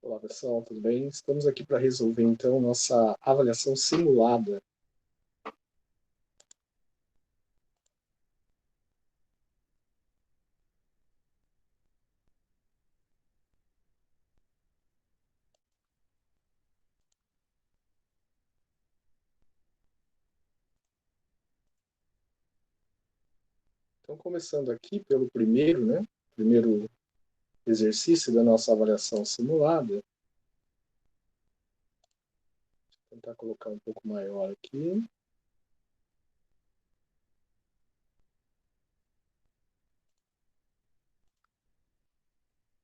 Olá pessoal, tudo bem? Estamos aqui para resolver então nossa avaliação simulada. Então, começando aqui pelo primeiro, né? Primeiro exercício da nossa avaliação simulada. Vou tentar colocar um pouco maior aqui.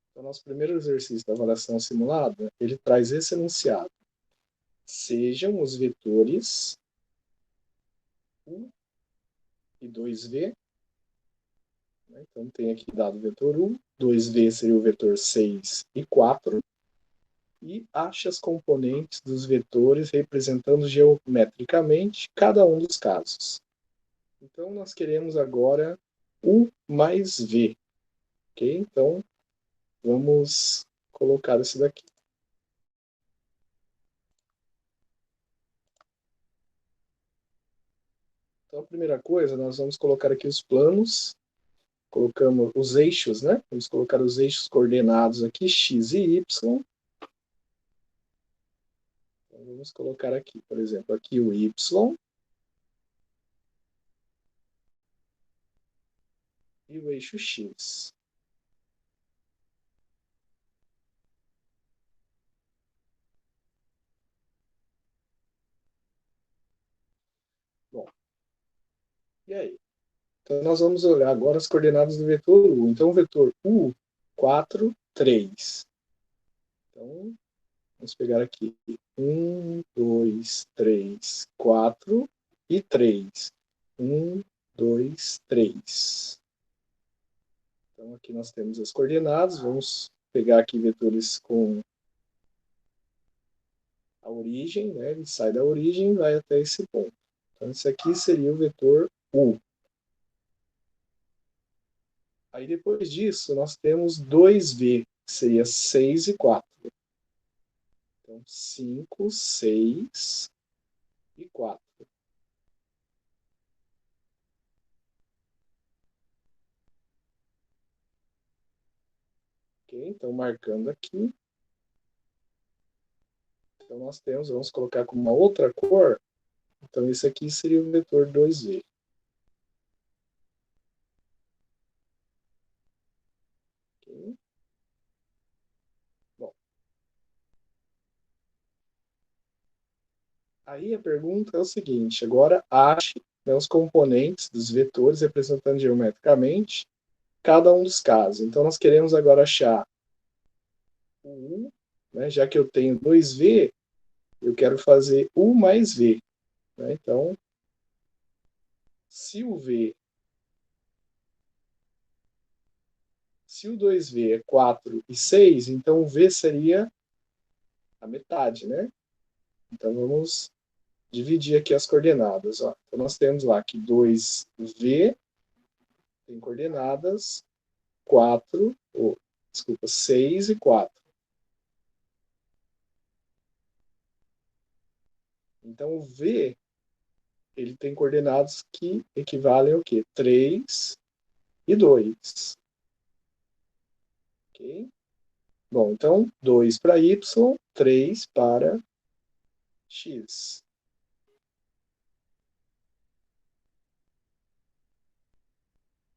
Então, nosso primeiro exercício da avaliação simulada, ele traz esse enunciado. Sejam os vetores U e 2V. Então, tem aqui dado o vetor U, 2V seria o vetor 6 e 4. E ache as componentes dos vetores representando geometricamente cada um dos casos. Então, nós queremos agora U mais V. Ok? Então, vamos colocar isso daqui. Então, a primeira coisa, nós vamos colocar aqui os planos. Colocamos os eixos, né? Vamos colocar os eixos coordenados aqui, x e y. Então, vamos colocar aqui, por exemplo, aqui o y e o eixo x. Bom, e aí? Então, nós vamos olhar agora as coordenadas do vetor U. Então, o vetor U, 4, 3. Então, vamos pegar aqui 1, 2, 3, 4 e 3. 1, 2, 3. Então, aqui nós temos as coordenadas. Vamos pegar aqui vetores com a origem, né? Ele sai da origem e vai até esse ponto. Então, esse aqui seria o vetor U. Aí, depois disso, nós temos 2V, que seria 6 e 4. Então, 5, 6 e 4. Ok? Então, marcando aqui. Então, nós temos, vamos colocar com uma outra cor. Então, esse aqui seria o vetor 2V. Ok? Bom. Aí a pergunta é o seguinte, agora ache, né, os componentes dos vetores representando geometricamente cada um dos casos. Então, nós queremos agora achar o U, né, já que eu tenho 2V, eu quero fazer U mais V. Né? Então, se o V, se o 2V é 4 e 6, então o V seria a metade, né? Então, vamos dividir aqui as coordenadas. Ó. Então, nós temos lá que 2V tem coordenadas 4, desculpa, 6 e 4. Então, o V, ele tem coordenadas que equivalem ao quê? 3 e 2. Ok? Bom, então, 2 para Y, 3 para X.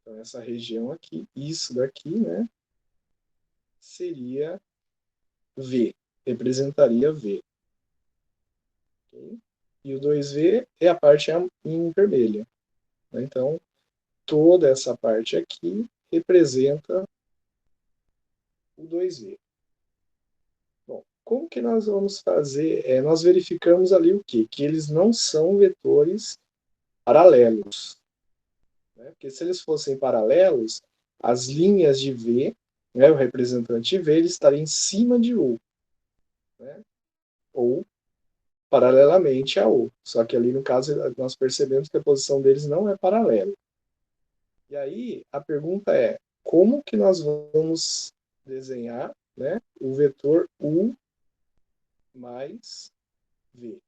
Então, essa região aqui, isso daqui, né, seria V, representaria V. Okay? E o 2V é a parte em vermelha. Né? Então, toda essa parte aqui representa o 2V. Bom, como que nós vamos fazer? Nós verificamos ali o quê? Que eles não são vetores paralelos. Né? Porque se eles fossem paralelos, as linhas de V, né, o representante V, ele estaria em cima de U. Né? Ou paralelamente a U. Só que ali, no caso, nós percebemos que a posição deles não é paralela. E aí, a pergunta é, como que nós vamos desenhar né, o vetor U mais V.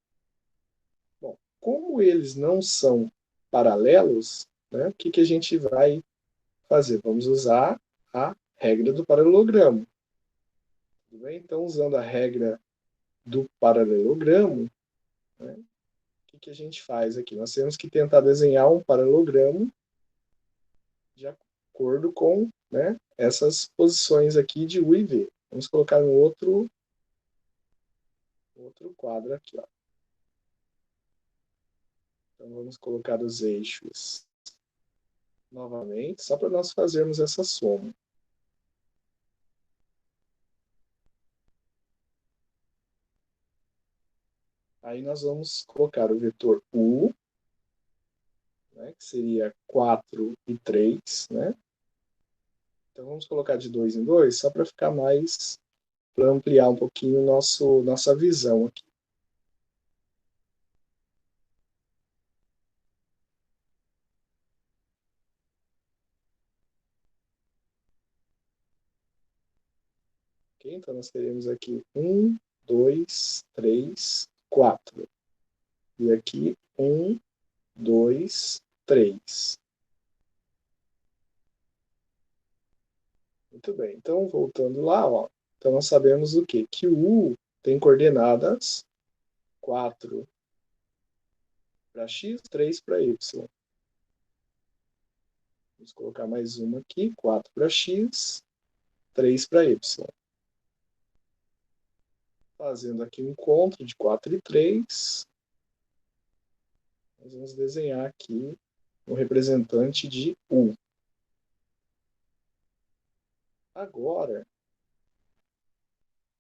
Bom, como eles não são paralelos, né, o que a gente vai fazer? Vamos usar a regra do paralelogramo. Tudo bem? Então, usando a regra do paralelogramo, né, o que a gente faz aqui? Nós temos que tentar desenhar um paralelogramo de acordo com, né, essas posições aqui de U e V. Vamos colocar um outro quadro aqui. Ó. Então, vamos colocar os eixos novamente, só para nós fazermos essa soma. Aí nós vamos colocar o vetor U, né, que seria 4 e 3, né? Então vamos colocar de 2 em 2, só para ficar mais, para ampliar um pouquinho nossa visão aqui. Okay? Então nós teremos aqui 1, 2, 3, 4. E aqui 1, 2, 3. Muito bem. Então, voltando lá, ó. Então nós sabemos o quê? Que o U tem coordenadas 4 para x, 3 para y. Vamos colocar mais uma aqui, 4 para x, 3 para y. Fazendo aqui um encontro de 4 e 3, nós vamos desenhar aqui um representante de U. Agora,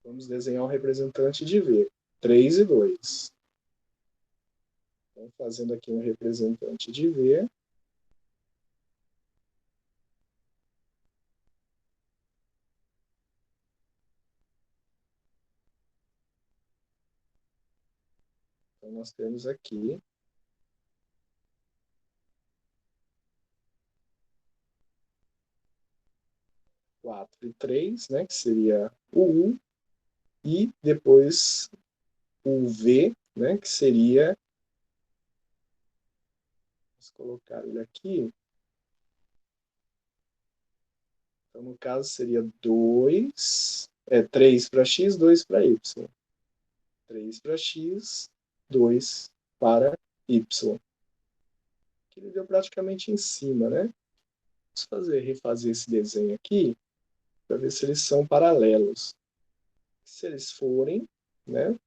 vamos desenhar um representante de V, 3 e 2. Então, fazendo aqui um representante de V, então nós temos aqui 4 e 3, né, que seria o U, e depois o V, né, que seria, vamos colocar ele aqui, então no caso seria 3 para x, 2 para y. 3 para x, 2 para y. Que ele deu praticamente em cima, né? Vamos refazer esse desenho aqui para ver se eles são paralelos. Se eles forem, né?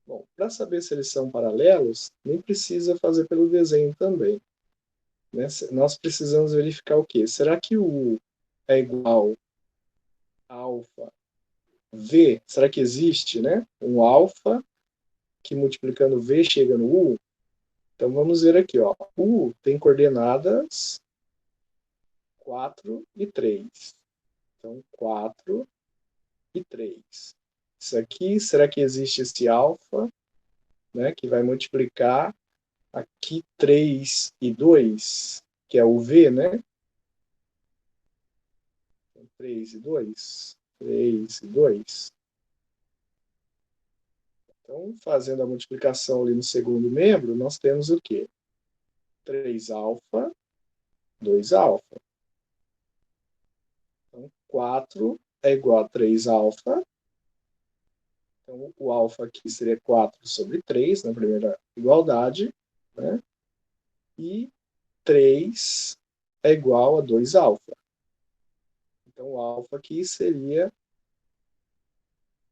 Bom, para saber se eles são paralelos, nem precisa fazer pelo desenho também. Né? Nós precisamos verificar o quê? Será que o U é igual a alfa V? Será que existe, né? Um alfa que multiplicando V chega no U? Então vamos ver aqui, ó. U tem coordenadas 4 e 3. Então 4 e 3. Isso aqui, será que existe esse alfa, né, que vai multiplicar aqui 3 e 2, que é o V, né? 3 e 2. 3 e 2. Então, fazendo a multiplicação ali no segundo membro, nós temos o quê? 3 alfa, 2 alfa. Então, 4 é igual a 3 alfa. Então, o alfa aqui seria 4 sobre 3, na primeira igualdade. Né? E 3 é igual a 2 alfa. Então, o alfa aqui seria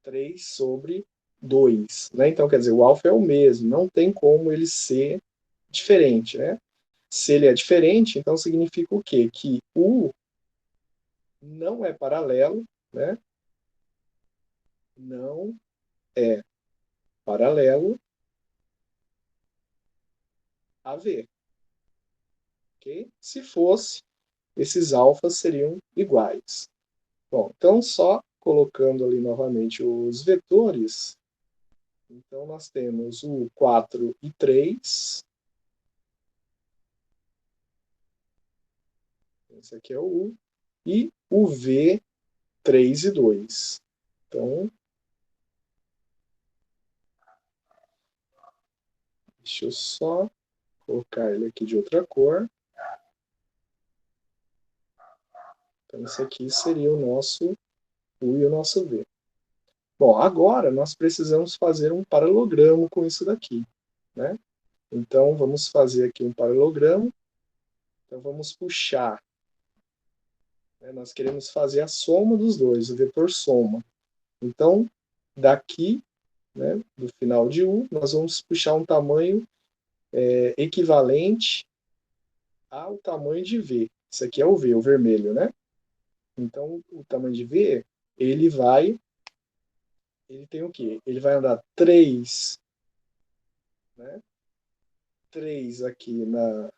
3 sobre 2. Né? Então, quer dizer, o alfa é o mesmo. Não tem como ele ser diferente. Né? Se ele é diferente, então significa o quê? Que U não é paralelo, né? Não é paralelo a V. Okay? Se fosse, esses alfas seriam iguais. Bom, então só colocando ali novamente os vetores, então nós temos o 4 e 3. Esse aqui é o U. e o V, 3 e 2. Então, deixa eu só colocar ele aqui de outra cor. Então, esse aqui seria o nosso U e o nosso V. Bom, agora nós precisamos fazer um paralelogramo com isso daqui, né? Então, vamos fazer aqui um paralelogramo. Então, vamos puxar. Né? Nós queremos fazer a soma dos dois, o vetor soma. Então, daqui, né, do final de U, nós vamos puxar um tamanho equivalente ao tamanho de V. Isso aqui é o V, o vermelho, né? Então, o tamanho de V, ele tem o quê? Ele vai andar 3, né? 3 aqui na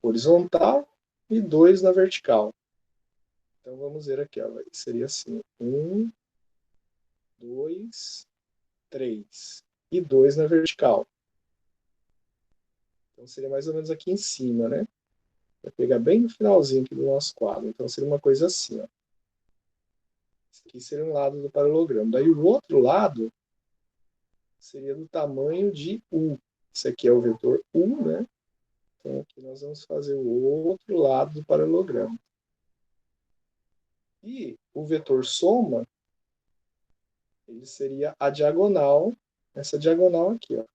horizontal e 2 na vertical. Então, vamos ver aqui, ó, seria assim, 1, 2, 3 e 2 na vertical. Então, seria mais ou menos aqui em cima, né? Vai pegar bem no finalzinho aqui do nosso quadro. Então, seria uma coisa assim, ó. Esse aqui seria um lado do paralelogramo. Daí, o outro lado seria do tamanho de U. Esse aqui é o vetor U, né? Então, aqui nós vamos fazer o outro lado do paralelogramo. E o vetor soma, ele seria a diagonal, essa diagonal aqui, ó.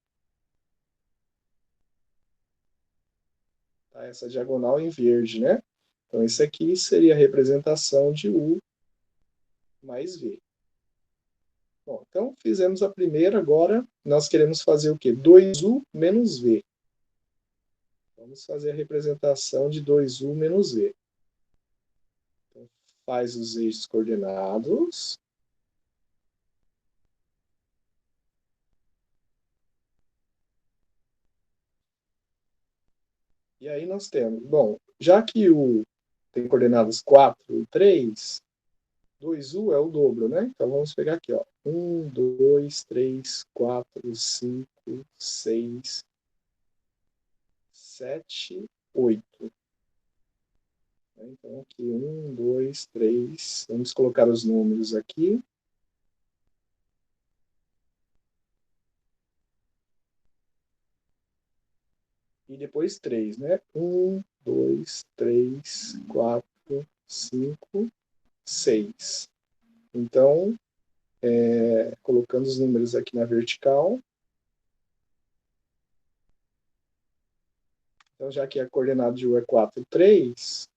Tá? Essa diagonal em verde, né? Então, esse aqui seria a representação de U mais V. Bom, então, fizemos a primeira, agora nós queremos fazer o quê? 2U menos V. Vamos fazer a representação de 2U menos V. Então, faz os eixos coordenados. E aí nós temos, bom, já que o tem coordenadas 4 e 3, 2U é o dobro, né? Então vamos pegar aqui, ó. 1, 2, 3, 4, 5, 6, 7, 8. Então aqui 1, 2, 3. Vamos colocar os números aqui. E depois 3, né? 1, 2, 3, 4, 5, 6. Então, colocando os números aqui na vertical. Então, já que a coordenada de U é 4, 3,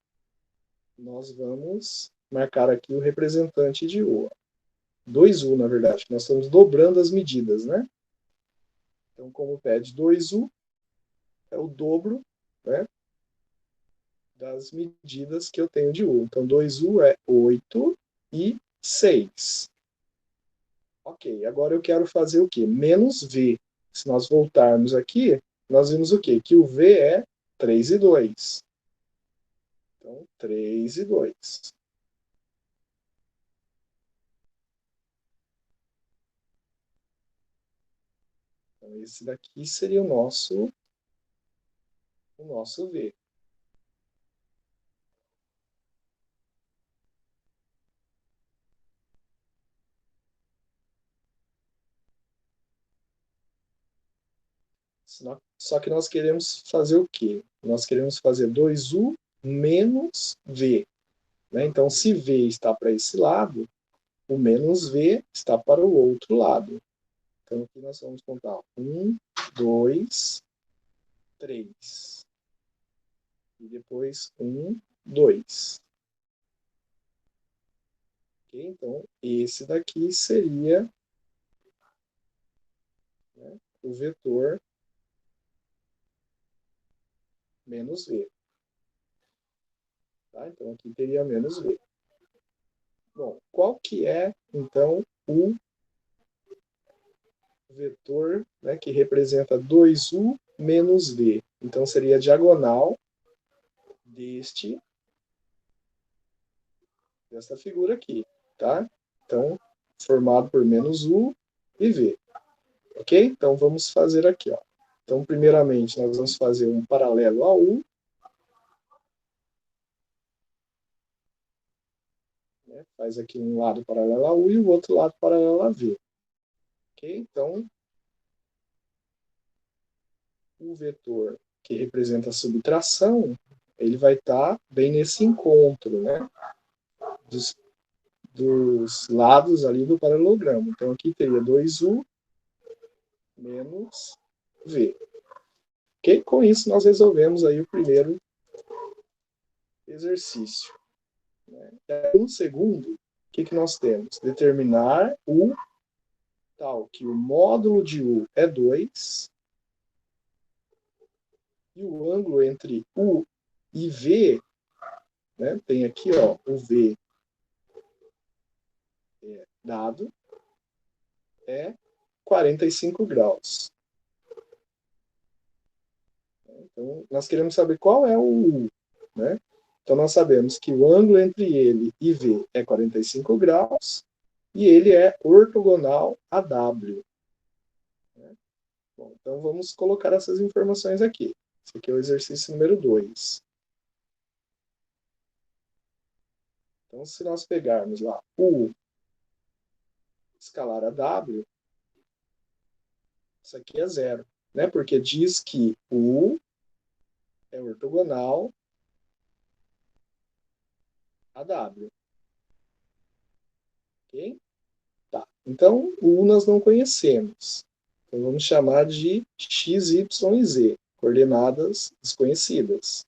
nós vamos marcar aqui o representante de U. 2U, na verdade. Nós estamos dobrando as medidas, né? Então, como pede 2U, é o dobro, né, das medidas que eu tenho de U. Então, 2U é 8 e 6. Ok, agora eu quero fazer o quê? Menos V. Se nós voltarmos aqui, nós vimos o quê? Que o V é 3 e 2. Então, 3 e 2. Então, esse daqui seria o nosso V. Só que nós queremos fazer o quê? Nós queremos fazer 2U menos V. Né? Então, se V está para esse lado, o menos V está para o outro lado. Então, aqui nós vamos contar 1, 2, 3. E depois 1, 2. Okay? Então, esse daqui seria, né, o vetor menos V. Tá? Então, aqui teria menos V. Bom, qual que é, então, o vetor, né, que representa 2U menos V? Então, seria a diagonal desta figura aqui, tá? Então, formado por menos U e V. Ok? Então, vamos fazer aqui, ó. Então, primeiramente, nós vamos fazer um paralelo a U. né? Faz aqui um lado paralelo a U e o outro lado paralelo a V. Ok? Então, o vetor que representa a subtração, ele vai estar bem nesse encontro, né? Dos lados ali do paralelogramo. Então, aqui teria 2U menos V. Ok? Com isso, nós resolvemos aí o primeiro exercício. No segundo, o que nós temos? Determinar o tal que o módulo de U é 2 e o ângulo entre U e V, né, tem aqui ó, o V dado, é 45 graus. Então, nós queremos saber qual é o U, né? Então, nós sabemos que o ângulo entre ele e V é 45 graus e ele é ortogonal a W. Bom, então, vamos colocar essas informações aqui. Esse aqui é o exercício número 2. Então, se nós pegarmos lá U escalar a W, isso aqui é zero, né? Porque diz que o U é ortogonal a W. Ok? Tá. Então, o U nós não conhecemos. Então, vamos chamar de x, y e z, coordenadas desconhecidas.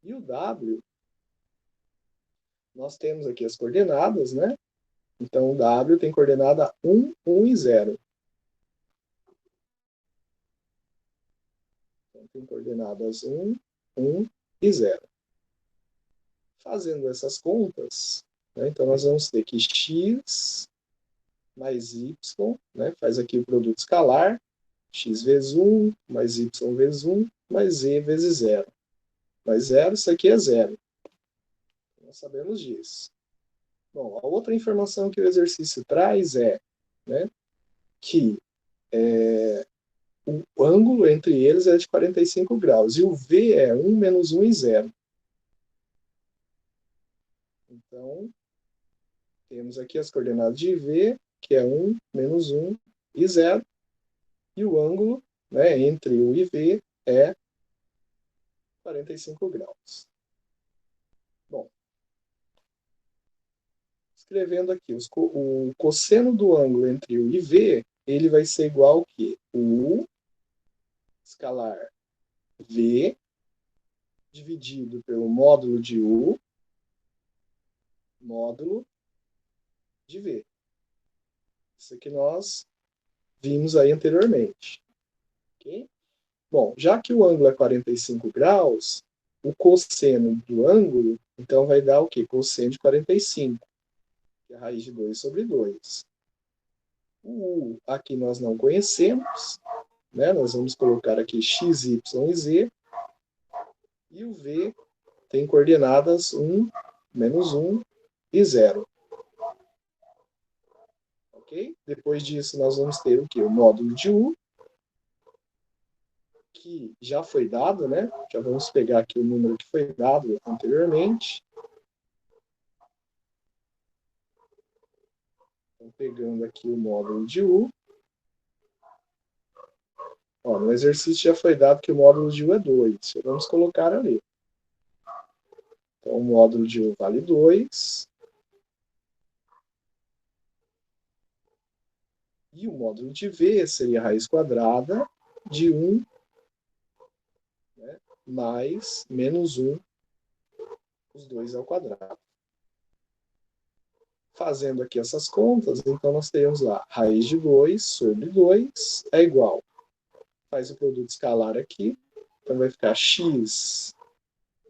E o W, nós temos aqui as coordenadas, né? Então, o W tem coordenada 1, 1 e 0. Então, tem coordenadas 1, 1 e 0. Fazendo essas contas, né, então nós vamos ter que x mais y, né, faz aqui o produto escalar, x vezes 1, mais y vezes 1, mais z vezes 0. Mais 0, isso aqui é 0. Nós sabemos disso. Bom, a outra informação que o exercício traz é, né, que o ângulo entre eles é de 45 graus, e o V é 1 menos 1 e 0. Então, temos aqui as coordenadas de V, que é 1, menos 1 e 0, e o ângulo, né, entre U e V é 45 graus. Bom, escrevendo aqui, o cosseno do ângulo entre U e V, ele vai ser igual ao que? U escalar V dividido pelo módulo de U, módulo de V. Isso que nós vimos aí anteriormente. Okay? Bom, já que o ângulo é 45 graus, o cosseno do ângulo, então vai dar o quê? Cosseno de 45, que é a raiz de 2 sobre 2. O U aqui nós não conhecemos, né? Nós vamos colocar aqui x, y e z. E o V tem coordenadas 1, menos 1 e 0. Ok? Depois disso, nós vamos ter o quê? O módulo de U, que já foi dado, né? Já vamos pegar aqui o número que foi dado anteriormente. Então, pegando aqui o módulo de U. Ó, no exercício já foi dado que o módulo de U é 2. Vamos colocar ali. Então, o módulo de U vale 2. E o módulo de V seria a raiz quadrada de 1, né, mais menos 1, os dois ao quadrado. Fazendo aqui essas contas, então nós temos lá raiz de 2 sobre 2 é igual. Faz o produto escalar aqui, então vai ficar x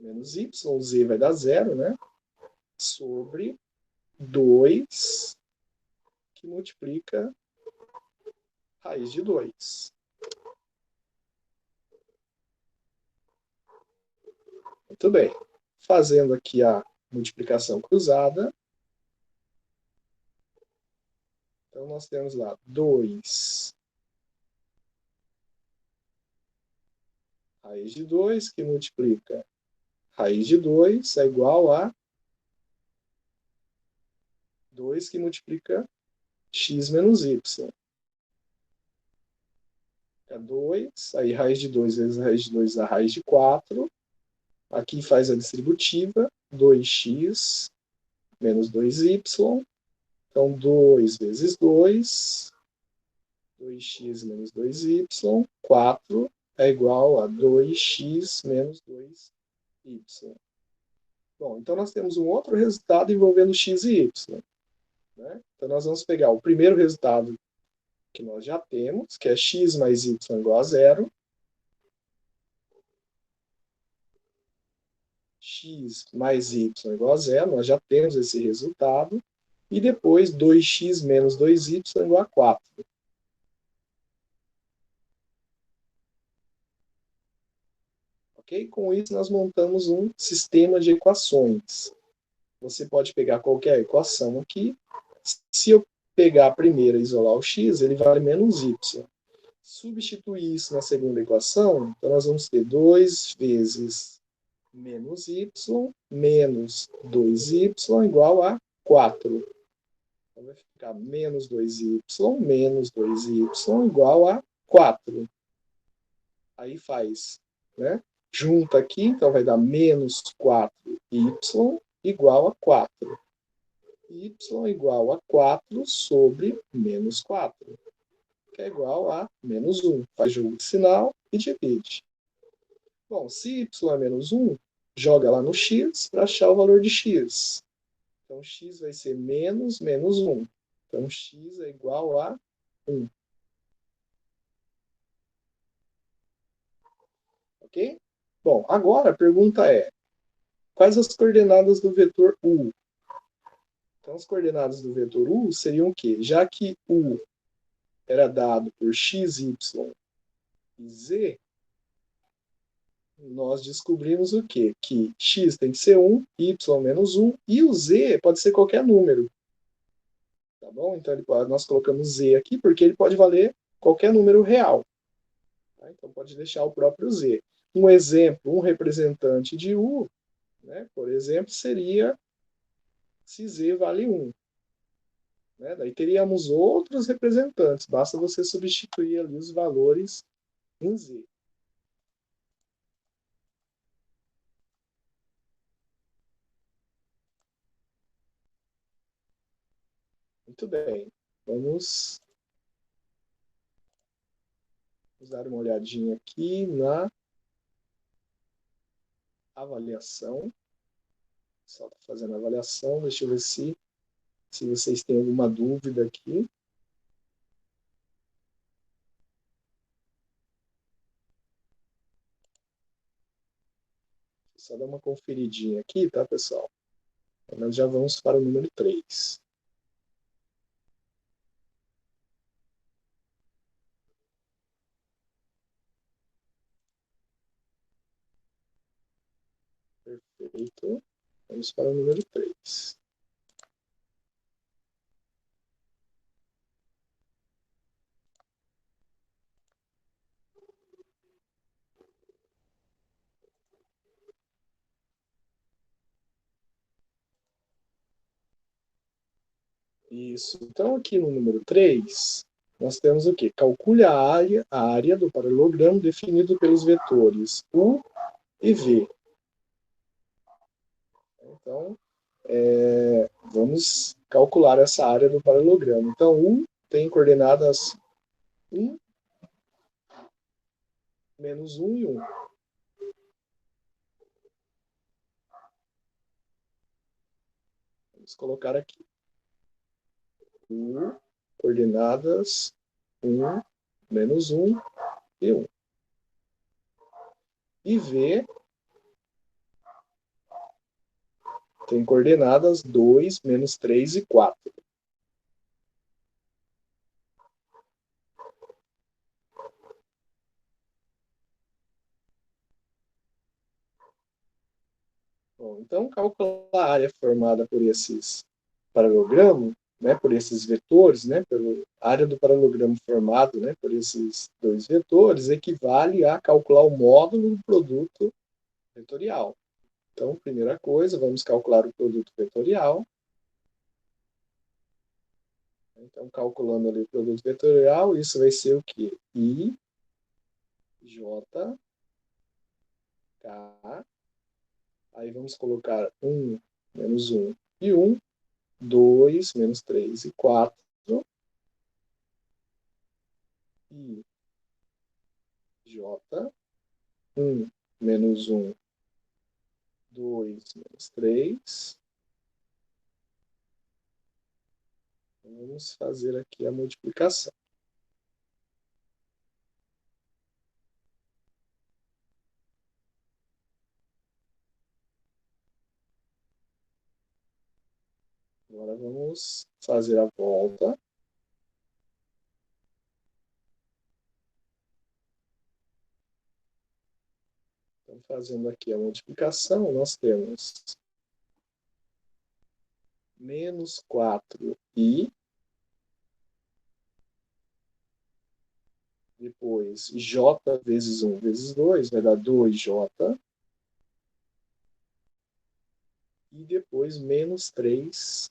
menos y, o z vai dar 0, né? Sobre 2 que multiplica raiz de 2. Muito bem. Fazendo aqui a multiplicação cruzada, então nós temos lá 2 raiz de 2 que multiplica raiz de 2 é igual a 2 que multiplica x menos y. É 2, aí raiz de 2 vezes raiz de 2 dá raiz de 4. Aqui faz a distributiva, 2x menos 2y. Então, 2 vezes 2, 2x menos 2y, 4 é igual a 2x menos 2y. Bom, então nós temos um outro resultado envolvendo x e y. Né? Então, nós vamos pegar o primeiro resultado que nós já temos, que é x mais y igual a zero. X mais y igual a zero, nós já temos esse resultado. E depois 2x menos 2y igual a 4. Ok? Com isso, nós montamos um sistema de equações. Você pode pegar qualquer equação aqui. Se eu pegar a primeira e isolar o x, ele vale menos y. Substituir isso na segunda equação, então nós vamos ter 2 vezes menos y menos 2y igual a 4. Então vai ficar menos 2y menos 2y igual a 4. Aí faz, né? Junta aqui, então vai dar menos 4y igual a 4. Y igual a 4 sobre menos 4, que é igual a menos 1. Faz jogo de sinal e divide. Bom, se y é menos 1, joga lá no x para achar o valor de x. Então, x vai ser menos 1. Então, x é igual a 1. Ok? Bom, agora a pergunta é, quais as coordenadas do vetor u? Então, as coordenadas do vetor u seriam o quê? Já que u era dado por x, y e z, nós descobrimos o quê? Que x tem que ser 1, y menos 1, e o z pode ser qualquer número. Tá bom? Então, nós colocamos z aqui porque ele pode valer qualquer número real. Tá? Então, pode deixar o próprio z. Um exemplo, um representante de u, né, por exemplo, seria se z vale 1. Né? Daí teríamos outros representantes, basta você substituir ali os valores em z. Muito bem, vamos dar uma olhadinha aqui na avaliação. Só está fazendo a avaliação, deixa eu ver se vocês têm alguma dúvida aqui. Só dar uma conferidinha aqui, tá, pessoal? Nós já vamos para o número 3. Perfeito. Vamos para o número 3. Isso. Então, aqui no número 3, nós temos o quê? Calcule a área do paralelogramo definido pelos vetores U e V. Então, vamos calcular essa área do paralelogramo. Então, U tem coordenadas 1, menos 1 e 1. Vamos colocar aqui. U, coordenadas 1, menos 1 e 1. E V tem coordenadas 2, menos 3 e 4. Bom, então, calcular a área formada por esses paralelogramos, né, por esses vetores, né, pela área do paralelogramo formado, né, por esses dois vetores, equivale a calcular o módulo do produto vetorial. Então, primeira coisa, vamos calcular o produto vetorial. Então, calculando ali o produto vetorial, isso vai ser o quê? I, J, K. Aí vamos colocar 1, menos 1 e 1, 2, menos 3 e 4. I, J, 1, menos 1, 2, menos 3. Vamos fazer aqui a multiplicação. Agora vamos fazer a volta. Então, fazendo aqui a multiplicação, nós temos menos 4i, depois j vezes 1 vezes 2, vai dar 2j, e depois menos 3k.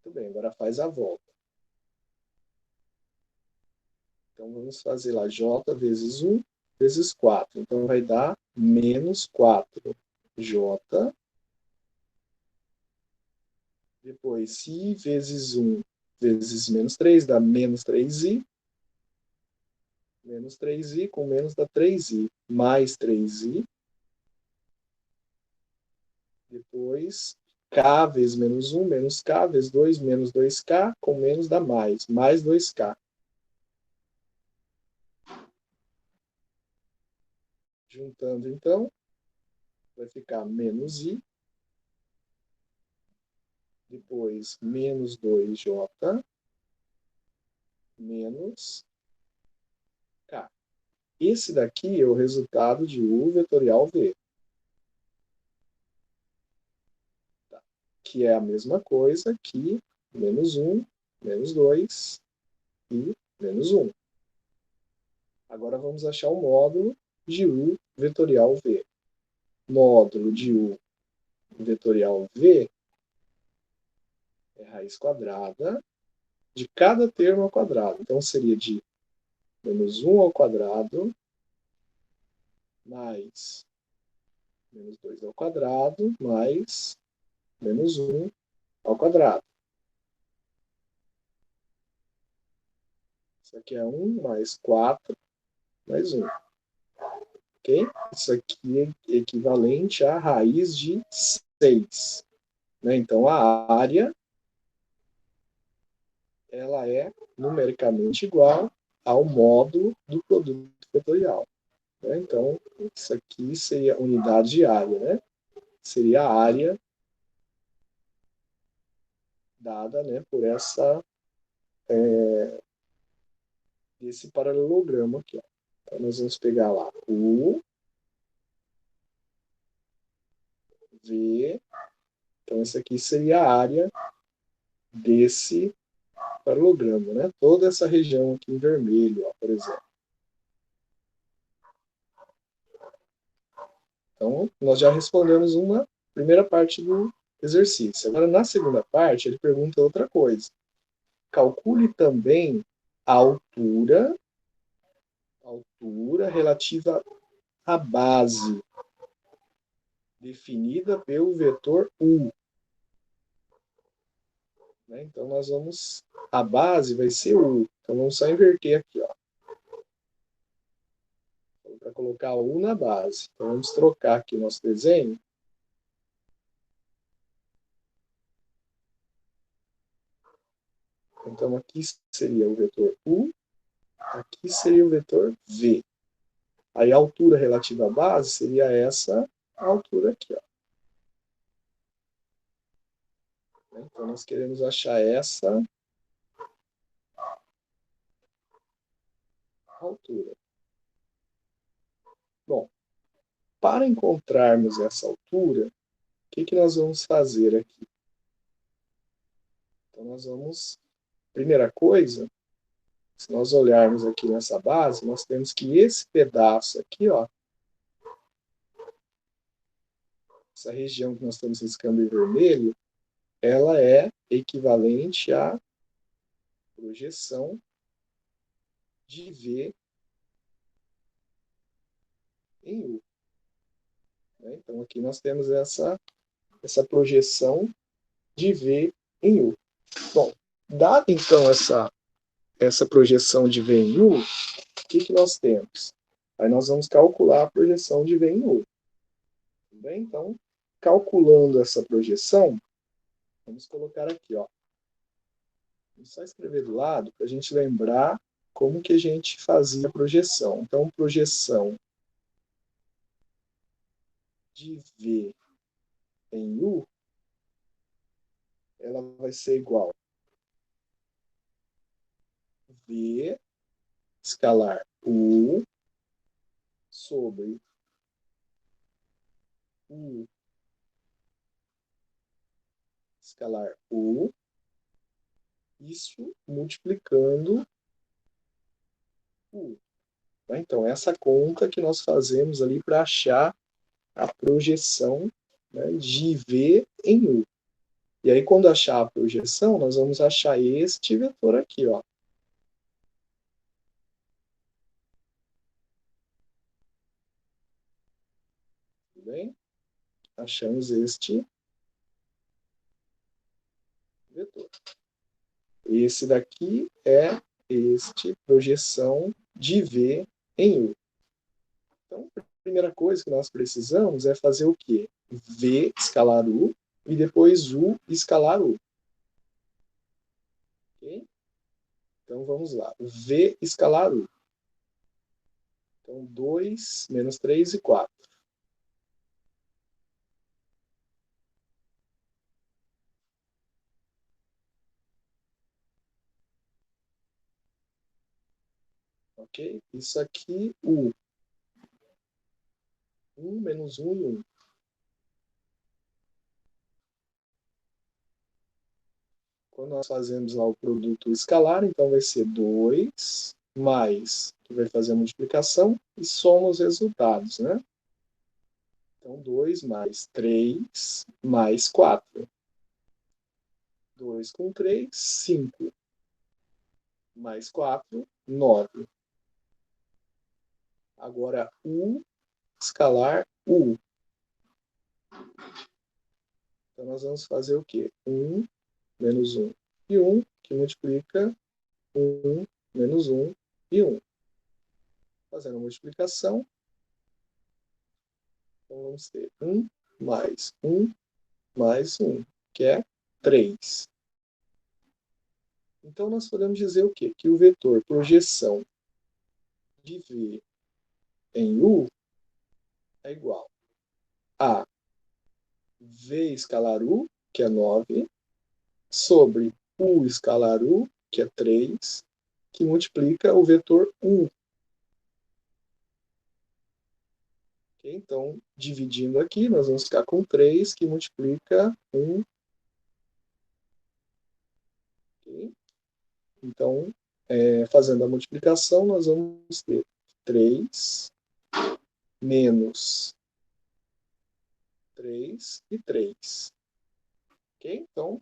Muito bem, agora faz a volta. Então, vamos fazer lá j vezes 1 vezes 4. Então, vai dar menos 4j. Depois, i vezes 1 vezes menos 3 dá menos 3i. Menos 3i com menos dá 3i. Mais 3i. Depois, k vezes menos 1, menos k, vezes 2, menos 2k, com menos dá mais. Mais 2k. Juntando, então, vai ficar menos i. Depois, menos 2j, menos k. Esse daqui é o resultado de U vetorial V. Tá? Que é a mesma coisa que menos 1, menos 2 e menos 1. Agora vamos achar o módulo de U vetorial V. Módulo de U vetorial V é raiz quadrada de cada termo ao quadrado. Então, seria de menos 1 ao quadrado mais menos 2 ao quadrado mais menos 1 ao quadrado. Isso aqui é 1 mais 4 mais 1. Ok? Isso aqui é equivalente à raiz de 6. Né? Então, a área ela é numericamente igual ao módulo do produto vetorial. Né? Então, isso aqui seria unidade de área. Né? Seria a área dada, né, por esse paralelogramo aqui. Ó. Então, nós vamos pegar lá U, V. Então, isso aqui seria a área desse paralelogramo, né? Toda essa região aqui em vermelho, ó, por exemplo. Então, nós já respondemos uma primeira parte do exercício. Agora, na segunda parte, ele pergunta outra coisa. Calcule também a altura relativa à base, definida pelo vetor U. Né? Então, nós vamos... A base vai ser U. Então, vamos só inverter aqui, ó. Para colocar U na base. Então, vamos trocar aqui o nosso desenho. Então, aqui seria o vetor U, aqui seria o vetor V. Aí a altura relativa à base seria essa altura aqui. Ó. Então, nós queremos achar essa altura. Bom, para encontrarmos essa altura, o que nós vamos fazer aqui? Então, nós vamos... Primeira coisa, se nós olharmos aqui nessa base, nós temos que esse pedaço aqui, ó, essa região que nós estamos riscando em vermelho, ela é equivalente à projeção de V em U. Então, aqui nós temos essa projeção de V em U. Bom, dada então essa projeção de V em U, o que nós temos? Aí nós vamos calcular a projeção de V em U. Tudo bem? Então, calculando essa projeção, vamos colocar aqui, ó. Vamos só escrever do lado para a gente lembrar como que a gente fazia a projeção. Então, projeção de V em U, ela vai ser igual V escalar U sobre U escalar U, isso multiplicando U. Então, essa conta que nós fazemos ali para achar a projeção, né, de V em U. E aí, quando achar a projeção, nós vamos achar este vetor aqui, ó. Tudo bem? Achamos este vetor. Esse daqui é este projeção de V em U. Então, a primeira coisa que nós precisamos é fazer o quê? V escalar U e depois U escalar U. Okay? Então, vamos lá. V escalar U. Então, 2 menos 3 e 4. Ok? Isso aqui, U. 1 menos 1 e 1. Quando nós fazemos lá o produto escalar, então vai ser 2 mais, que vai fazer a multiplicação, e soma os resultados, né? Então, 2 mais 3 mais 4. 2 com 3, 5. Mais 4, 9. Agora, U escalar U. Então, nós vamos fazer o quê? 1 menos 1 e 1, que multiplica 1 menos 1 e 1. Fazendo a multiplicação, então vamos ter 1 mais 1 mais 1, que é 3. Então, nós podemos dizer o quê? Que o vetor projeção de V em U é igual a V escalar U, que é 9, sobre U escalar U, que é 3, que multiplica o vetor U. Okay? Então, dividindo aqui, nós vamos ficar com 3, que multiplica 1. Okay? Então, fazendo a multiplicação, nós vamos ter 3 menos 3 e 3. Okay? Então,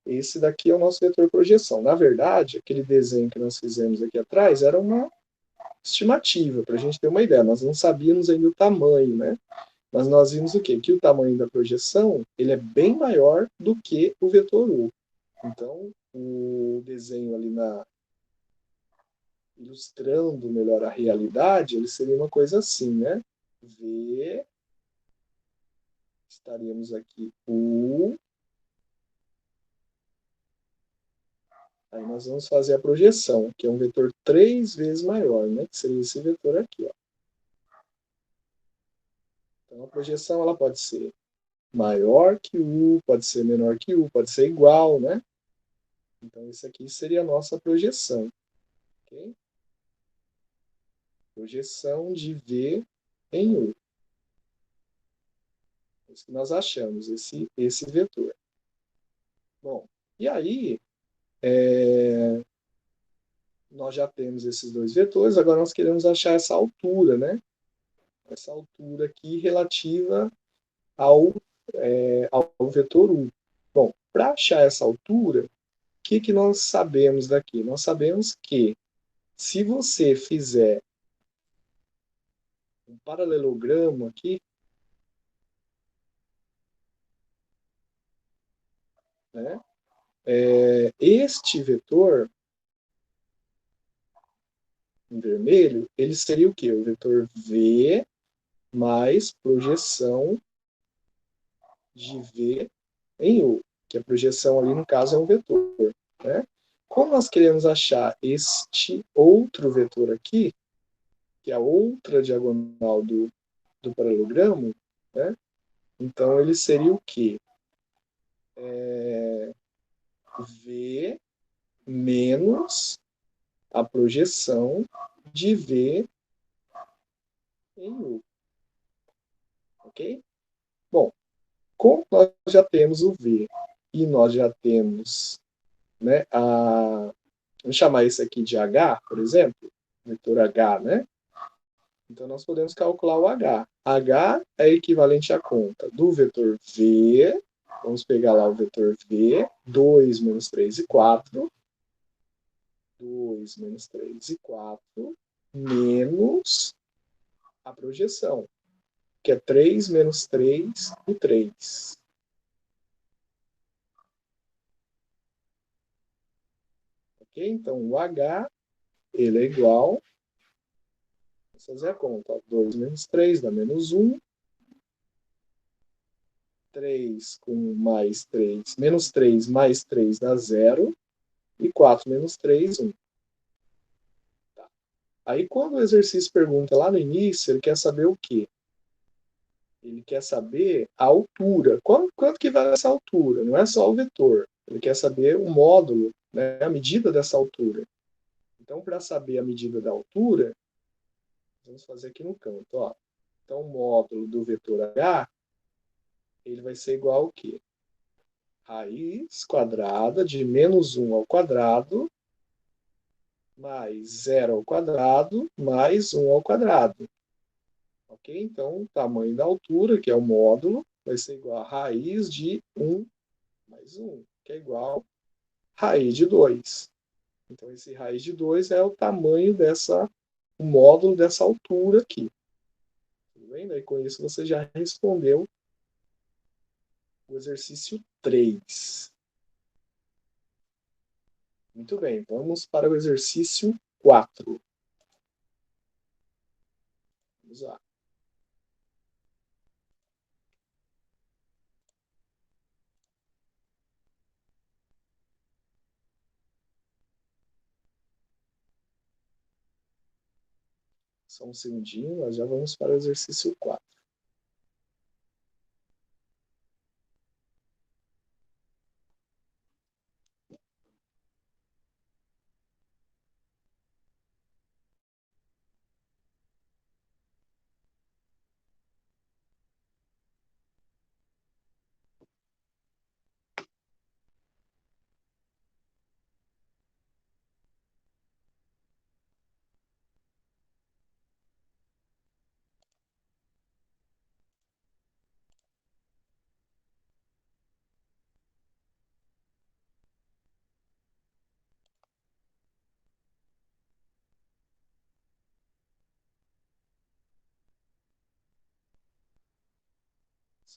esse daqui é o nosso vetor projeção. Na verdade, aquele desenho que nós fizemos aqui atrás era uma estimativa, para a gente ter uma ideia. Nós não sabíamos ainda o tamanho, né? Mas nós vimos o quê? Que o tamanho da projeção ele é bem maior do que o vetor U. Então, o desenho ali ilustrando melhor a realidade, ele seria uma coisa assim, né? V, estaríamos aqui U, aí nós vamos fazer a projeção, que é um vetor 3 vezes maior, né? Que seria esse vetor aqui, ó. Então, a projeção ela pode ser maior que U, pode ser menor que U, pode ser igual, né? Então, isso aqui seria a nossa projeção. Okay? Projeção de V em U. Isso que nós achamos, esse vetor. Bom, e aí, nós já temos esses dois vetores, agora nós queremos achar essa altura, né? Essa altura aqui relativa ao vetor U. Bom, para achar essa altura, o que nós sabemos daqui? Nós sabemos que se você fizer um paralelogramo aqui, né, este vetor em vermelho, ele seria o quê? O vetor V mais projeção de V em U, que a projeção ali, no caso, é um vetor. Né? Como nós queremos achar este outro vetor aqui, que é a outra diagonal do paralelogramo, né? Então ele seria o quê? V menos a projeção de V em U. Ok? Bom, como nós já temos o V e nós já temos, né, vamos chamar isso aqui de H, por exemplo, vetor H, né? Então nós podemos calcular o H. H é equivalente à conta do vetor V, vamos pegar lá o vetor V, 2 menos 3 e 4, 2 menos 3 e 4, menos a projeção, que é 3 menos 3 e 3. Ok? Então, o H, ele é igual, vamos fazer a conta, 2 menos 3 dá menos 1, 3 com mais 3, menos 3 mais 3 dá 0, e 4 menos 3, 1. Tá. Aí, quando o exercício pergunta lá no início, ele quer saber o quê? Ele quer saber a altura. Quanto que vai essa altura? Não é só o vetor. Ele quer saber o módulo, né, a medida dessa altura. Então, para saber a medida da altura, vamos fazer aqui no canto. Ó. Então, o módulo do vetor h, ele vai ser igual ao quê? Raiz quadrada de menos 1 ao quadrado mais 0 ao quadrado mais 1 ao quadrado. Ok? Então, o tamanho da altura, que é o módulo, vai ser igual a raiz de 1 mais 1, que é igual a raiz de 2. Então, esse raiz de 2 é o tamanho o módulo dessa altura aqui. Tudo bem? Daí, com isso, você já respondeu o exercício 3. Muito bem, vamos para o exercício 4. Vamos lá. Só um segundinho, nós já vamos para o exercício 4.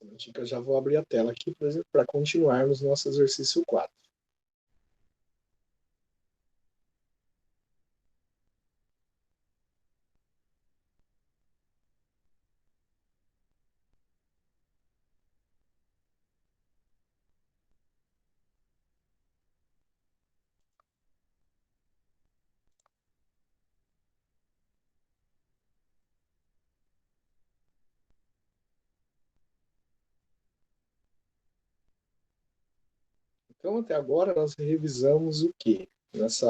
Somente que eu já vou abrir a tela aqui para continuarmos nosso exercício 4. Então, até agora, nós revisamos o quê? Nesse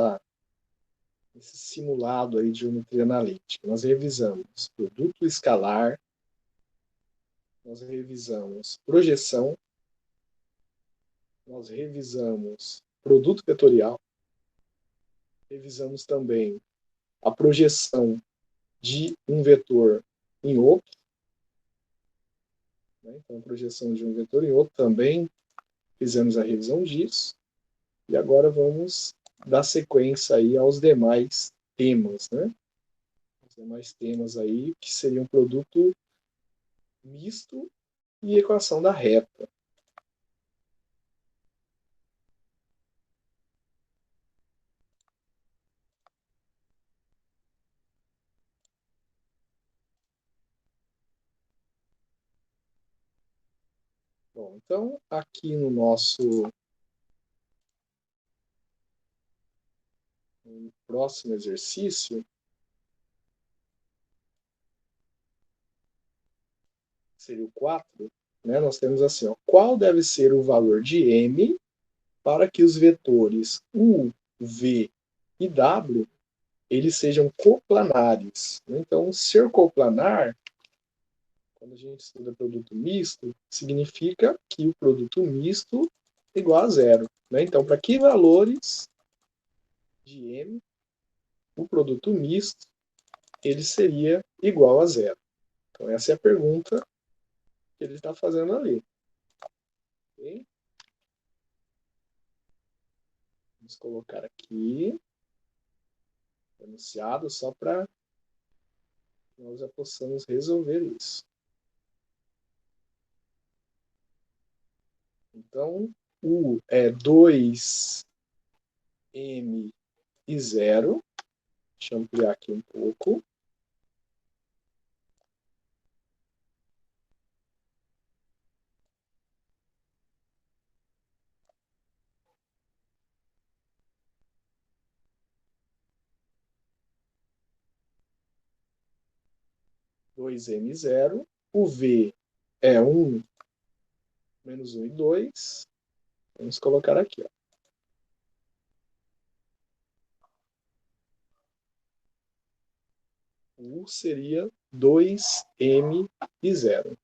simulado aí de geometria analítica. Nós revisamos produto escalar, nós revisamos projeção, nós revisamos produto vetorial, revisamos também a projeção de um vetor em outro, né? Então, a projeção de um vetor em outro também fizemos a revisão disso, e agora vamos dar sequência aí aos demais temas, né? Os demais temas aí, que seriam produto misto e equação da reta. Bom, então, aqui no nosso próximo exercício, seria o 4, né, nós temos assim, ó, qual deve ser o valor de m para que os vetores u, v e w eles sejam coplanares. Então, ser coplanar, quando a gente estuda produto misto, significa que o produto misto é igual a zero. Né? Então, para que valores de m o produto misto ele seria igual a zero? Então, essa é a pergunta que ele está fazendo ali. Okay? Vamos colocar aqui o enunciado só para nós já possamos resolver isso. Então, U é 2m e 0. Deixa eu ampliar aqui um pouco. Dois m 0. O V é 1 menos 1 e 2. Vamos colocar aqui. Ó. U seria 2m e 0.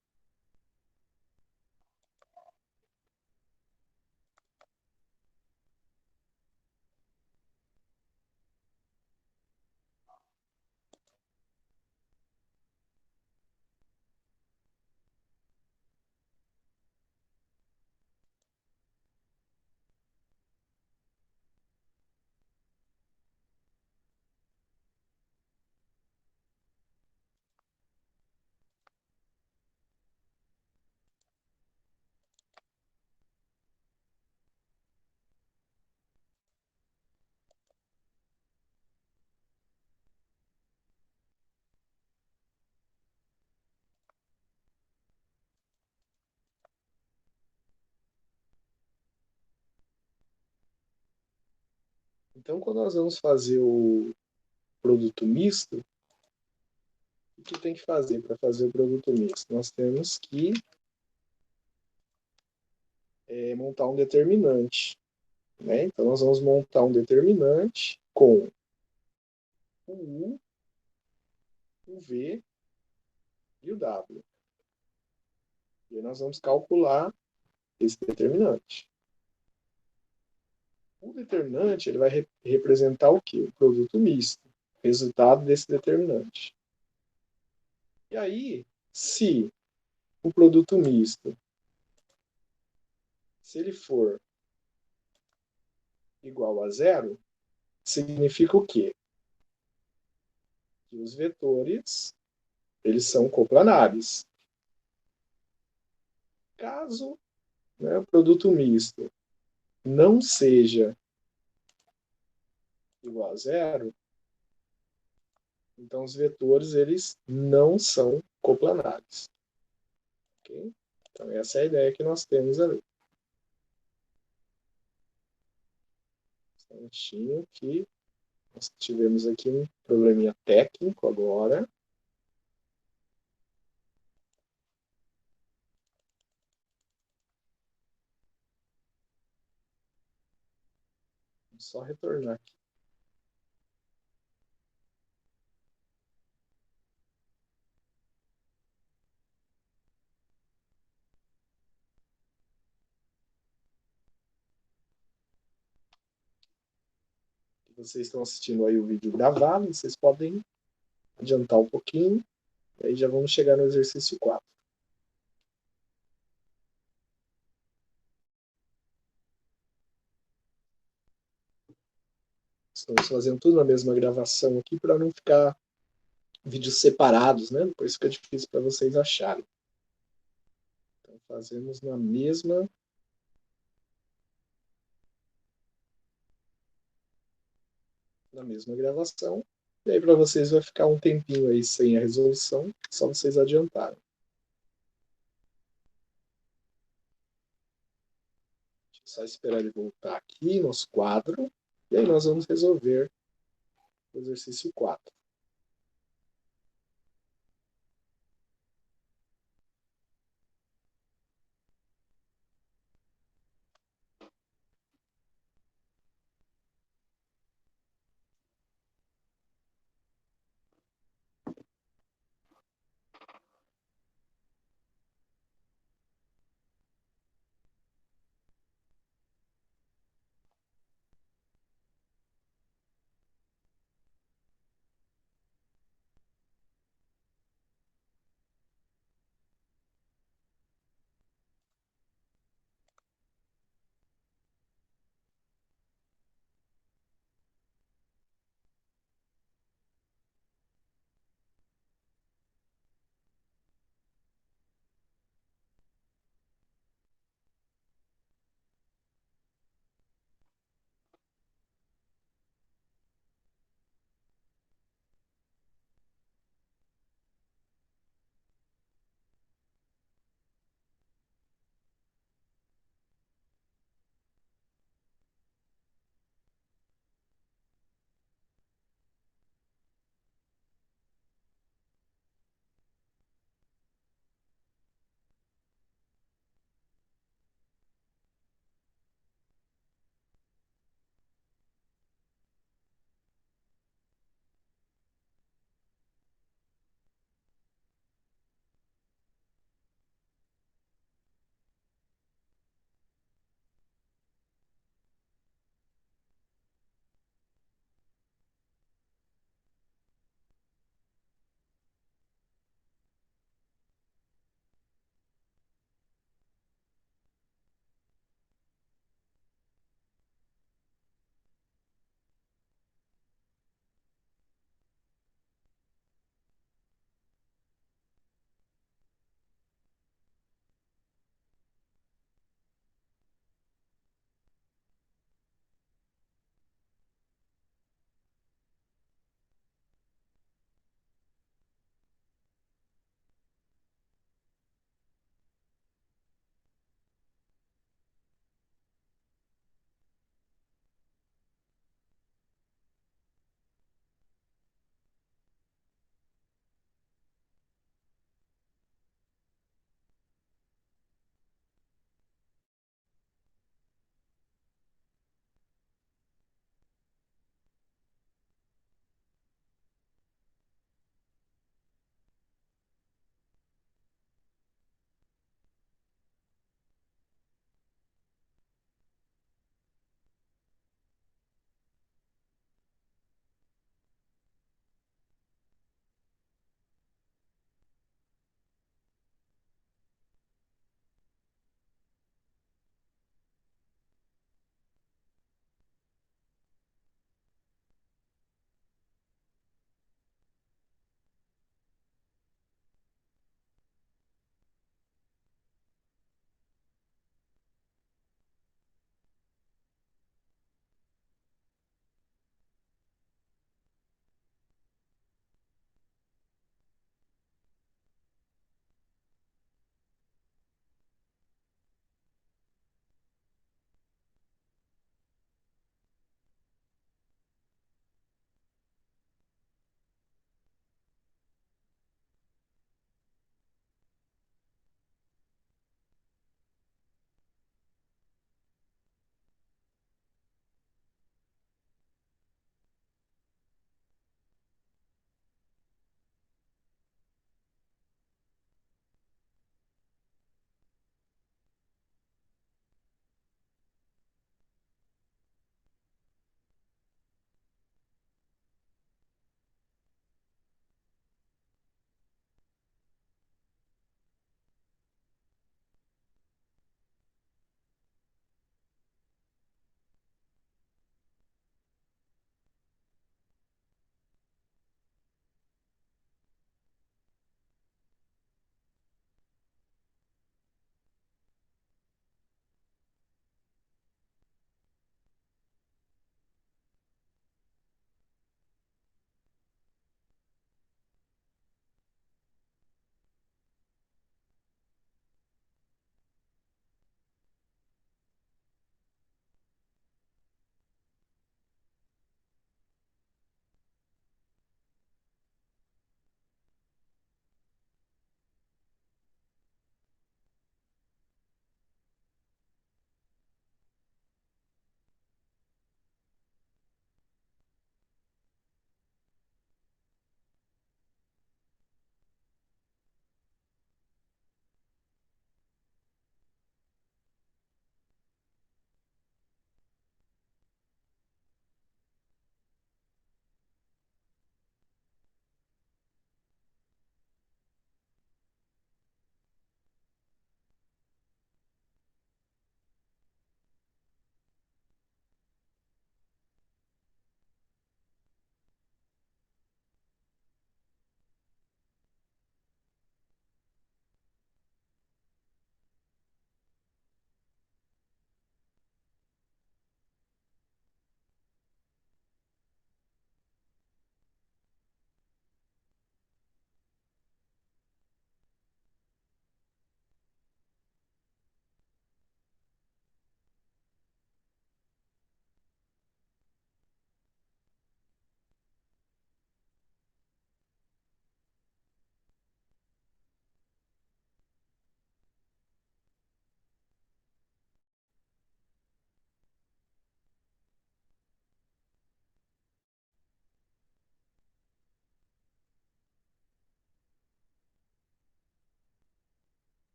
Então, quando nós vamos fazer o produto misto, o que tem que fazer para fazer o produto misto? Nós temos que montar um determinante. Né? Então, nós vamos montar um determinante com o U, o V e o W. E aí nós vamos calcular esse determinante. O determinante ele vai representar o quê? O produto misto, resultado desse determinante. E aí, se o produto misto, se ele for igual a zero, significa o quê? Que os vetores eles são coplanares. Caso, né, o produto misto não seja igual a zero, então os vetores eles não são coplanares. Okay? Então essa é a ideia que nós temos ali. Um instantinho que nós tivemos aqui um probleminha técnico agora. Vou só retornar aqui. Vocês estão assistindo aí o vídeo gravado, vocês podem adiantar um pouquinho, e aí já vamos chegar no exercício 4. Estamos fazendo tudo na mesma gravação aqui para não ficar vídeos separados, né? Depois fica difícil para vocês acharem. Então fazemos na mesma gravação. E aí para vocês vai ficar um tempinho aí sem a resolução, só vocês adiantarem. Só esperar ele voltar aqui, nosso quadro, e aí nós vamos resolver o exercício 4.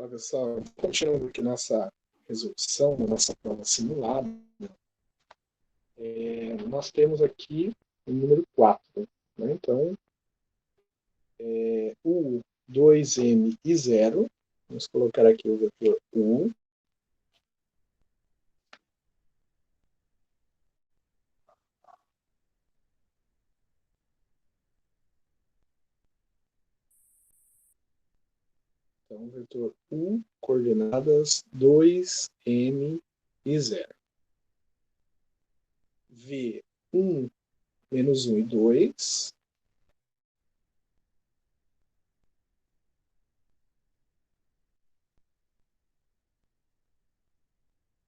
Olá, pessoal. Continuando aqui nossa resolução, nossa prova simulada, nós temos aqui o número 4. Né? Então, U, 2M e 0. Vamos colocar aqui o vetor U. Então, vetor U, coordenadas 2M e 0. V, 1, menos 1 e 2.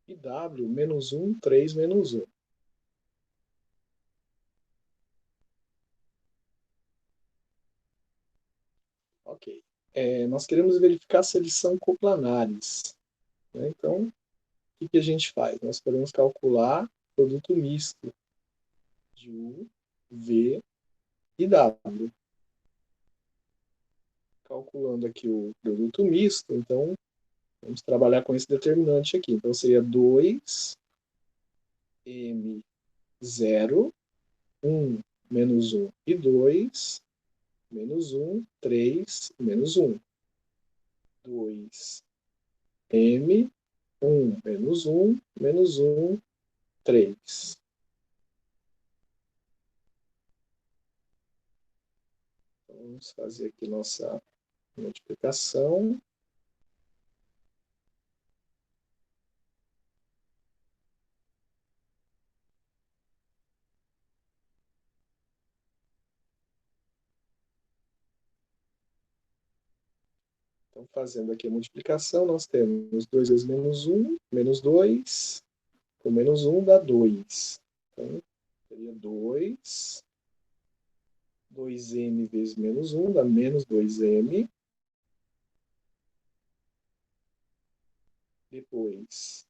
E W, menos 1, 3, menos 1. Ok. Nós queremos verificar se eles são coplanares. Né? Então, o que a gente faz? Nós podemos calcular produto misto de U, V e W. Calculando aqui o produto misto, então vamos trabalhar com esse determinante aqui. Então seria 2M0, 1 menos 1 e 2, menos 1, 3, menos 1. 2M, 1 menos 1, menos 1, 3. Vamos fazer aqui nossa multiplicação. Então, fazendo aqui a multiplicação, nós temos 2 vezes menos 2, com menos 1 dá 2. Então, seria 2m vezes menos 1 dá menos 2m. Depois,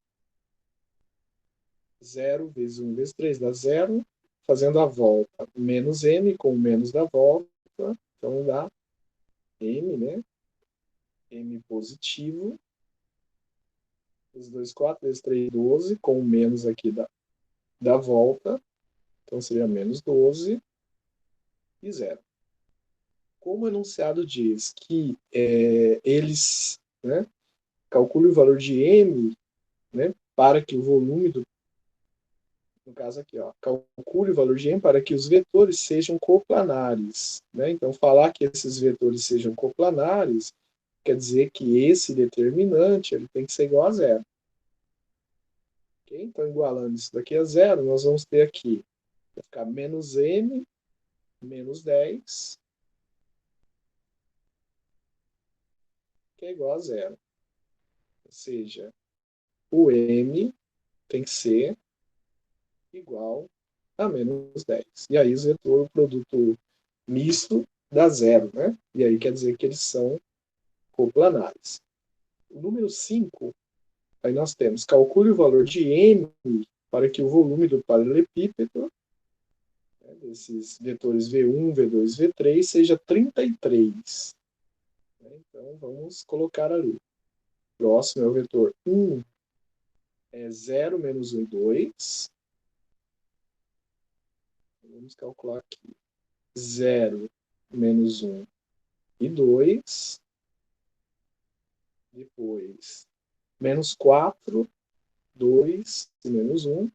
0 vezes 1 vezes 3 dá 0. Fazendo a volta, menos m com o menos da volta, então dá m, né? M positivo. Vezes 2, 4, vezes 3, 12, com o menos aqui da volta. Então seria menos 12 e 0. Como o enunciado diz que eles, né, calculem o valor de m, né, para que o volume do, no caso aqui, ó, calcule o valor de m para que os vetores sejam coplanares. Né? Então, falar que esses vetores sejam coplanares quer dizer que esse determinante ele tem que ser igual a 0. Okay? Então, igualando isso daqui a 0, nós vamos ter aqui, vai ficar menos m, menos 10, que é igual a 0. Ou seja, o m tem que ser igual a menos 10. E aí, o vetor, o produto misto, dá 0. Né? E aí quer dizer que eles são coplanares. O número 5, aí nós temos, calcule o valor de m para que o volume do paralelepípedo, né, desses vetores V1, V2, V3, seja 33. Então, vamos colocar ali. Próximo é o vetor 1, é 0, menos 1 e 2. Vamos calcular aqui. 0, menos 1 e 2. Depois, menos 4, 2 e menos 1.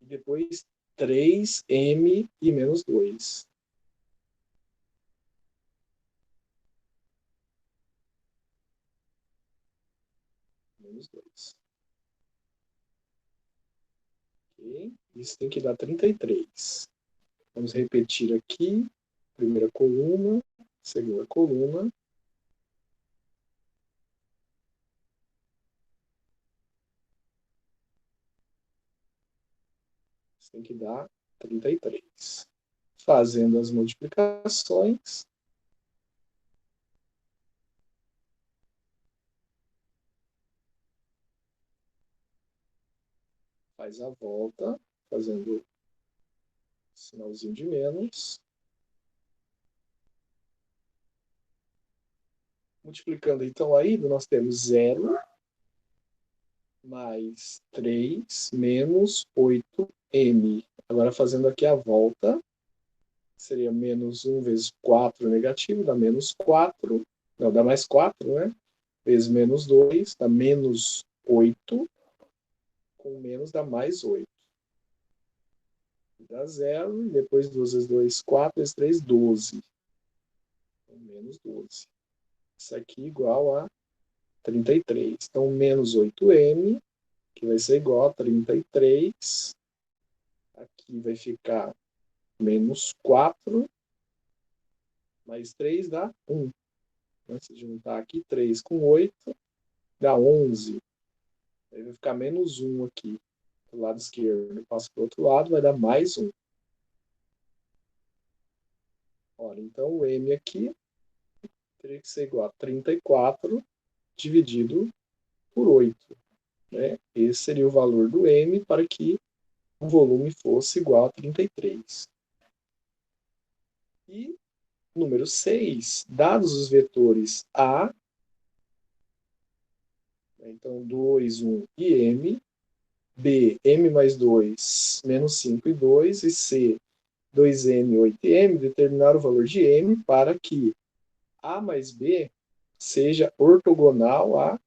E depois 3m e menos 2. Menos 2. Okay? Isso tem que dar 33. Vamos repetir aqui. Primeira coluna, segunda coluna. Isso tem que dar 33. Fazendo as multiplicações, faz a volta, fazendo Sinalzinho de menos. Multiplicando, então, aí, nós temos 0 mais 3 menos 8m. Agora, fazendo aqui a volta, seria menos 1 vezes 4 negativo, dá menos 4. Não, dá mais 4, né? Vezes menos 2, dá menos 8. Com menos dá mais 8. Dá 0. E depois 2 vezes 2, 4 vezes 3, 12. Então, menos 12. Isso aqui igual a 33. Então, menos 8m, que vai ser igual a 33. Aqui vai ficar menos 4. Mais 3 dá 1. Se juntar aqui, 3 com 8, dá 11. Aí vai ficar menos 1 aqui. Do lado esquerdo, passa para o outro lado, vai dar mais 1. Olha, então o m aqui teria que ser igual a 34 dividido por 8. Né? Esse seria o valor do m para que o volume fosse igual a 33. E número 6, dados os vetores A, então 2, 1 e m, B, m mais 2, menos 5 e 2, e C, 2m, 8m, determinar o valor de m para que A mais B seja ortogonal a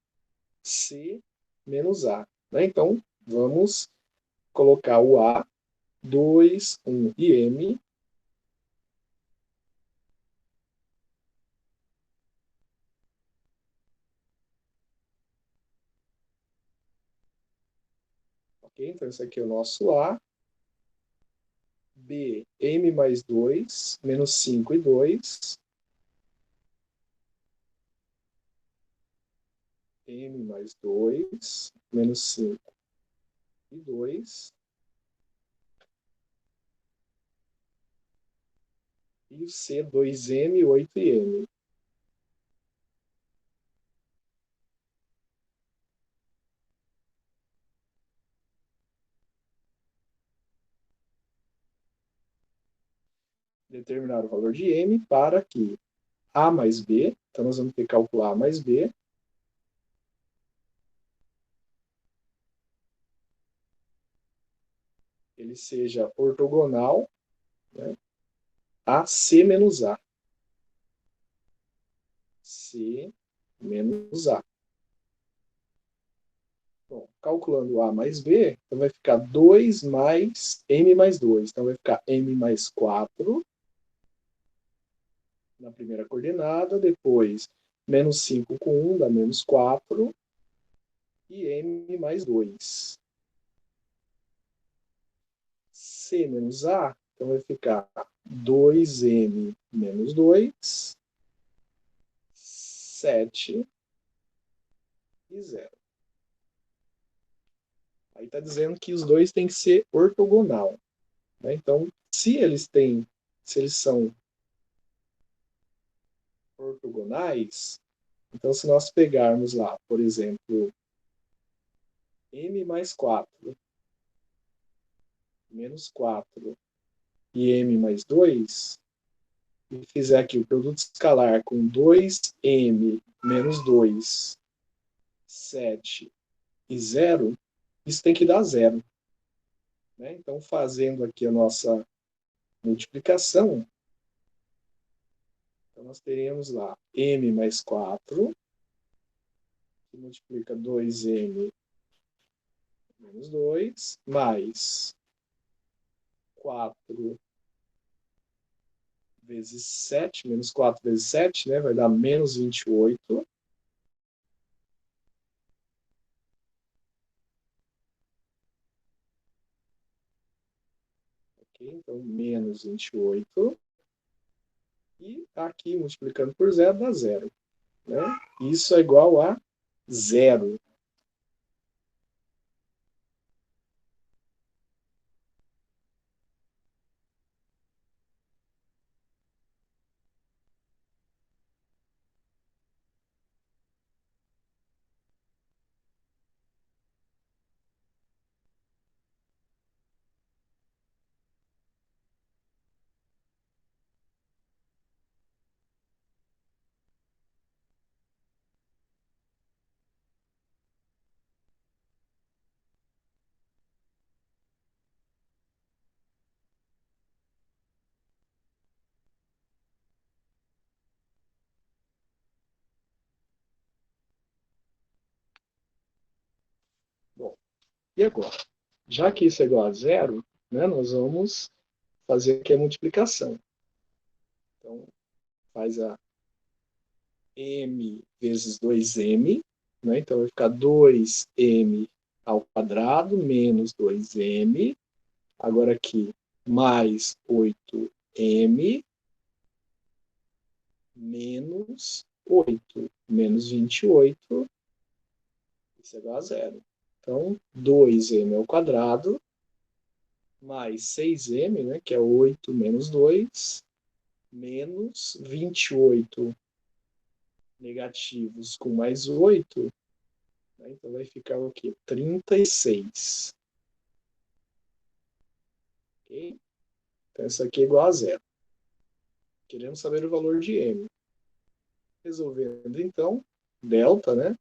C menos A. Né? Então, vamos colocar o A, 2, 1 e m. Ok? Então, esse aqui é o nosso A. B, m mais 2, menos 5 e 2. M mais 2, menos 5 e 2. E o C, 2m, 8 e m. Determinar o valor de m para que A mais B, então nós vamos ter que calcular A mais B, ele seja ortogonal, né, a C menos A. C menos A. Bom, calculando A mais B, então vai ficar 2 mais M mais 2. Então vai ficar M mais 4 na primeira coordenada, depois menos 5 com 1 dá menos 4 e M mais 2. C menos A, então vai ficar 2M menos 2, 7 e 0. Aí está dizendo que os dois têm que ser ortogonal. Né? Então, se eles são ortogonais, então se nós pegarmos lá, por exemplo, m mais 4, menos 4 e m mais 2, e fizer aqui o produto escalar com 2m menos 2, 7 e 0, isso tem que dar 0. Né? Então, fazendo aqui a nossa multiplicação, então nós teríamos lá m mais 4, que multiplica 2m menos 2, mais 4 vezes 7, menos 4 vezes 7, né, vai dar menos 28. Ok? Então, menos 28. E aqui, multiplicando por zero, dá zero. Né? Isso é igual a zero. E agora? Já que isso é igual a zero, né, nós vamos fazer aqui a multiplicação. Então, faz a m vezes 2m, né? Então vai ficar 2m ao quadrado menos 2m. Agora aqui, mais 8m menos 8, menos 28, isso é igual a zero. Então, 2m ao quadrado mais 6m, né, que é 8 menos 2, menos 28 negativos com mais 8, né, então vai ficar o quê? 36. Ok? Então, isso aqui é igual a zero. Queremos saber o valor de m. Resolvendo, então, delta, né,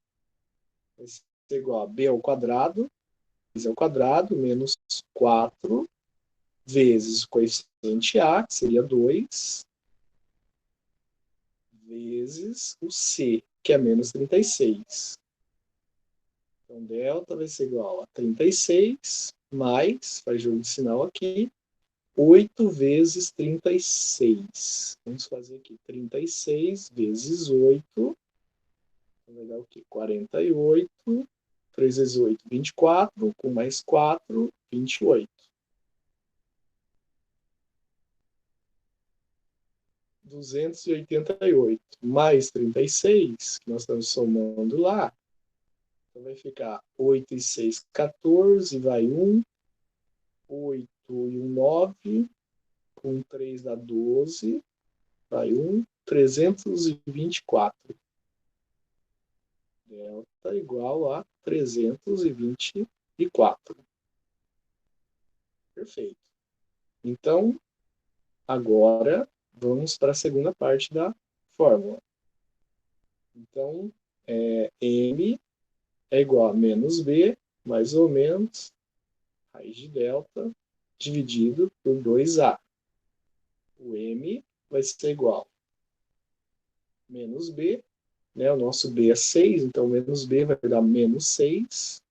vai ser igual a b ao quadrado, ao quadrado, menos 4, vezes o coeficiente a, que seria 2, vezes o c, que é menos 36. Então, delta vai ser igual a 36, mais, faz jogo de sinal aqui, 8 vezes 36. Vamos fazer aqui, 36 vezes 8, vai dar o quê? 48, 3 vezes 8, 24, com mais 4, 28. 288 mais 36, que nós estamos somando lá, então vai ficar 8 e 6, 14, vai 1, 8 e 1, 9, com 3 dá 12, vai 1, 324. Delta igual a 324. Perfeito. Então, agora vamos para a segunda parte da fórmula. Então, m é igual a menos b, mais ou menos, raiz de delta, dividido por 2a. O m vai ser igual a menos b, né? O nosso b é 6, então menos b vai dar menos 6,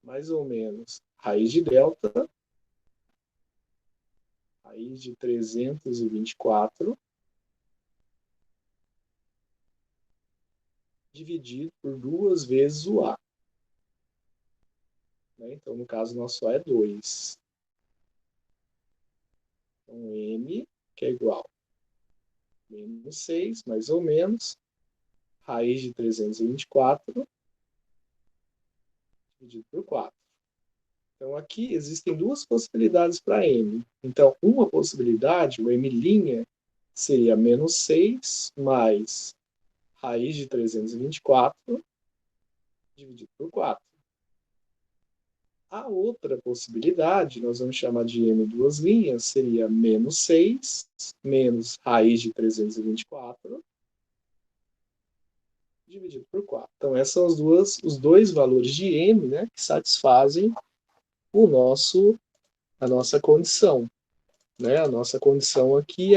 mais ou menos, raiz de delta, raiz de 324, dividido por 2 vezes o a. Né? Então, no caso, nosso a é 2. Então, m, que é igual a menos 6, mais ou menos, raiz de 324, dividido por 4. Então, aqui existem duas possibilidades para m. Então, uma possibilidade, o m', seria menos 6 mais raiz de 324 dividido por 4. A outra possibilidade, nós vamos chamar de m duas linhas, seria menos 6 menos raiz de 324 dividido por 4. Então, essas são os dois valores de m, né, que satisfazem a nossa condição. Né? A nossa condição aqui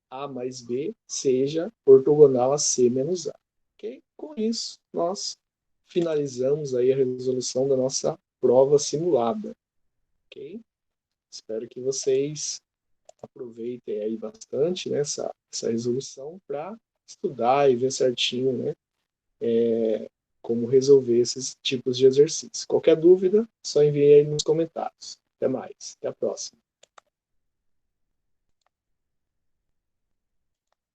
a mais b seja ortogonal a c menos a. Okay? Com isso, nós finalizamos aí a resolução da nossa prova simulada. Okay? Espero que vocês aproveitem aí bastante, né, essa resolução para estudar e ver certinho, né, como resolver esses tipos de exercícios. Qualquer dúvida, só envie aí nos comentários. Até mais. Até a próxima.